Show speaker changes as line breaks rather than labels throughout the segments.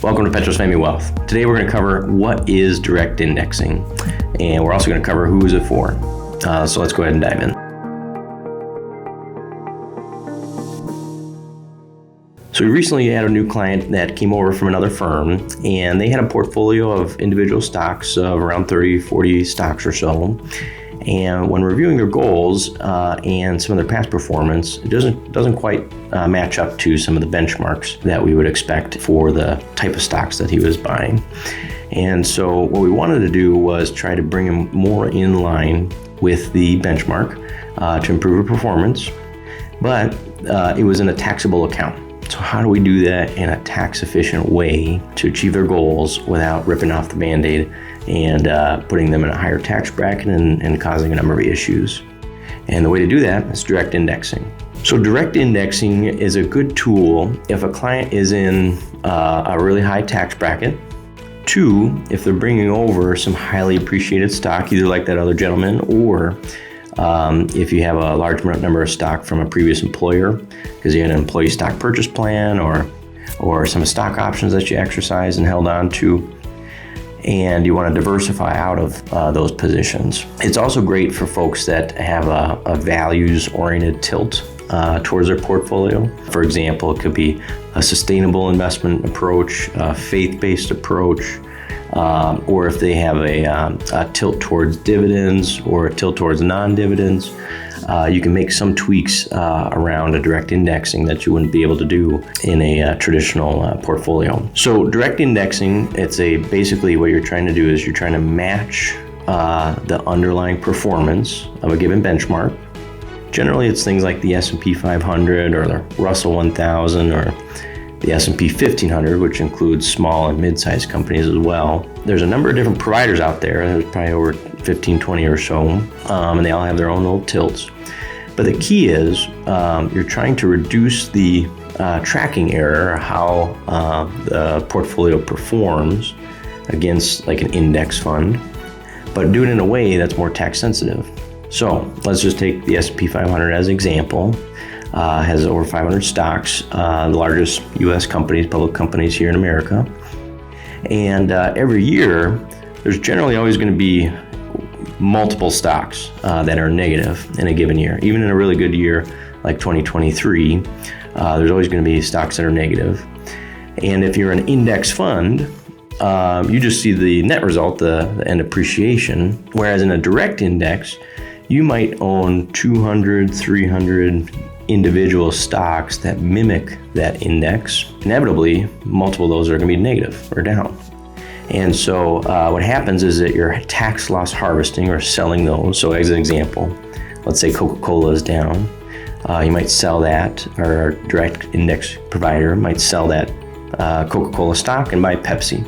Welcome to Petros Family Wealth. Today we're going to cover what is direct indexing, and we're also going to cover who is it for. So let's go ahead and dive in. So we recently had a new client that came over from another firm, and they had a portfolio of individual stocks of around 30, 40 stocks or so. And when reviewing their goals and some of their past performance, it doesn't quite match up to some of the benchmarks that we would expect for the type of stocks that he was buying. And so what we wanted to do was try to bring him more in line with the benchmark to improve her performance, but it was in a taxable account. So how do we do that in a tax-efficient way to achieve their goals without ripping off the Band-Aid and putting them in a higher tax bracket and causing a number of issues? And the way to do that is direct indexing. So direct indexing is a good tool if a client is in a really high tax bracket. 2, if they're bringing over some highly appreciated stock, either like that other gentleman, or if you have a large number of stock from a previous employer because you had an employee stock purchase plan or some stock options that you exercised and held on to, and you want to diversify out of those positions. It's also great for folks that have a values-oriented tilt towards their portfolio. For example, it could be a sustainable investment approach, a faith-based approach, or if they have a tilt towards dividends or a tilt towards non-dividends, you can make some tweaks around a direct indexing that you wouldn't be able to do in a traditional portfolio. So direct indexing, basically what you're trying to do is you're trying to match the underlying performance of a given benchmark. Generally, it's things like the S&P 500 or the Russell 1000 or the S&P 1500, which includes small and mid-sized companies as well. There's a number of different providers out there. There's probably over 15, 20 or so, and they all have their own little tilts. But the key is you're trying to reduce the tracking error, how the portfolio performs against like an index fund, but do it in a way that's more tax sensitive. So let's just take the S&P 500 as an example. Has over 500 stocks, the largest U.S. companies, public companies here in America. And every year, there's generally always going to be multiple stocks that are negative in a given year. Even in a really good year like 2023, there's always going to be stocks that are negative. And if you're an index fund, you just see the net result, the end appreciation. Whereas in a direct index, you might own 200, 300 individual stocks that mimic that index. Inevitably, multiple of those are going to be negative or down. And so what happens is that you're tax loss harvesting or selling those. So as an example, let's say Coca-Cola is down. You might sell that, or a direct index provider might sell that Coca-Cola stock and buy Pepsi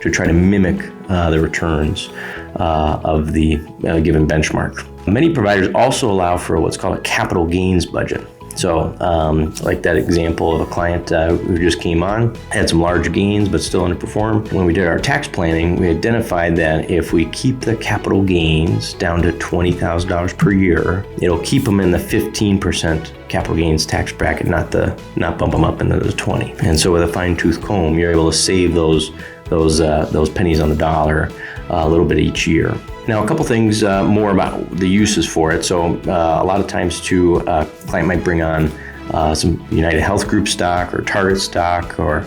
to try to mimic the returns of the given benchmark. Many providers also allow for what's called a capital gains budget. So like that example of a client who just came on, had some large gains but still underperformed. When we did our tax planning, we identified that if we keep the capital gains down to $20,000 per year, it'll keep them in the 15% capital gains tax bracket, not bump them up into the 20. And so with a fine-tooth comb, you're able to save those pennies on the dollar a little bit each year. Now, a couple things more about the uses for it. So a lot of times too, a client might bring on some United Health Group stock or Target stock or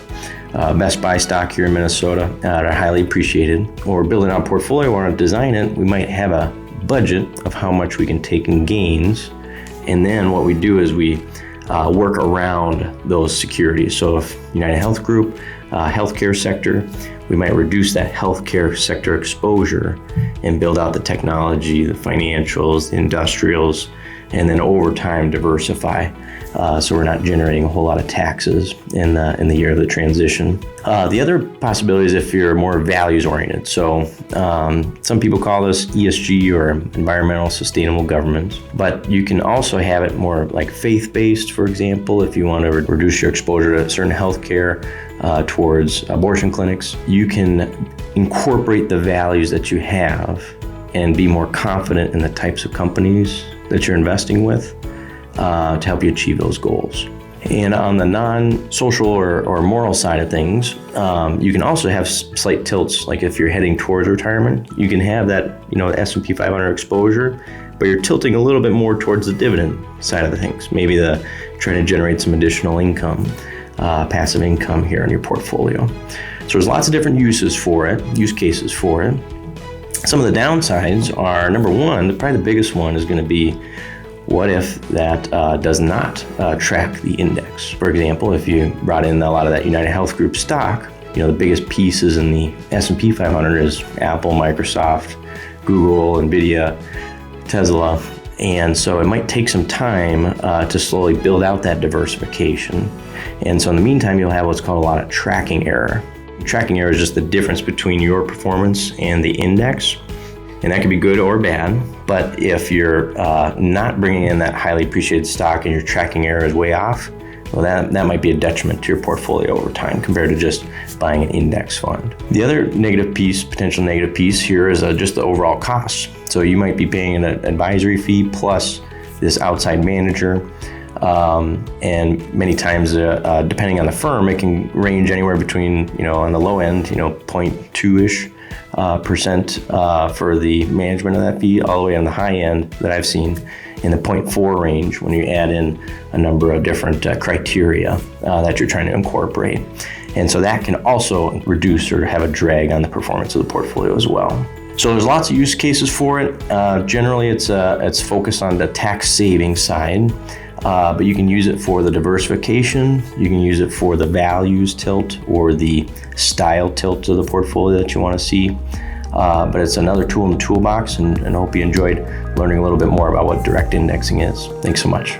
Best Buy stock here in Minnesota that are highly appreciated. Or building out a portfolio or design it, we might have a budget of how much we can take in gains. And then what we do is we work around those securities. So if United Health Group, healthcare sector, we might reduce that healthcare sector exposure and build out the technology, the financials, the industrials, and then over time diversify. So we're not generating a whole lot of taxes in the year of the transition. The other possibility is if you're more values oriented. So some people call this ESG or environmental sustainable government, but you can also have it more like faith-based, for example, if you want to reduce your exposure to certain healthcare towards abortion clinics. You can incorporate the values that you have and be more confident in the types of companies that you're investing with to help you achieve those goals. And on the non-social or moral side of things, you can also have slight tilts. Like if you're heading towards retirement, you can have that, S&P 500 exposure, but you're tilting a little bit more towards the dividend side of the things. Maybe trying to generate some additional income, passive income here in your portfolio. So there's lots of different use cases for it. Some of the downsides are, number one, probably the biggest one is going to be, what if that does not track the index? For example, if you brought in a lot of that United Health Group stock, the biggest pieces in the S&P 500 is Apple, Microsoft, Google, Nvidia, Tesla. And so it might take some time to slowly build out that diversification. And so in the meantime, you'll have what's called a lot of tracking error. Tracking error is just the difference between your performance and the index. And that can be good or bad. But if you're not bringing in that highly appreciated stock and your tracking error is way off, well, that might be a detriment to your portfolio over time compared to just buying an index fund. The other potential negative piece here is just the overall cost. So you might be paying an advisory fee plus this outside manager. And many times, depending on the firm, it can range anywhere between, on the low end, 0.2-ish percent for the management of that fee, all the way on the high end that I've seen in the 0.4 range when you add in a number of different criteria that you're trying to incorporate. And so that can also reduce or have a drag on the performance of the portfolio as well. So there's lots of use cases for it. Generally, it's focused on the tax saving side. But you can use it for the diversification, you can use it for the values tilt or the style tilt of the portfolio that you want to see. But it's another tool in the toolbox, and I hope you enjoyed learning a little bit more about what direct indexing is. Thanks so much.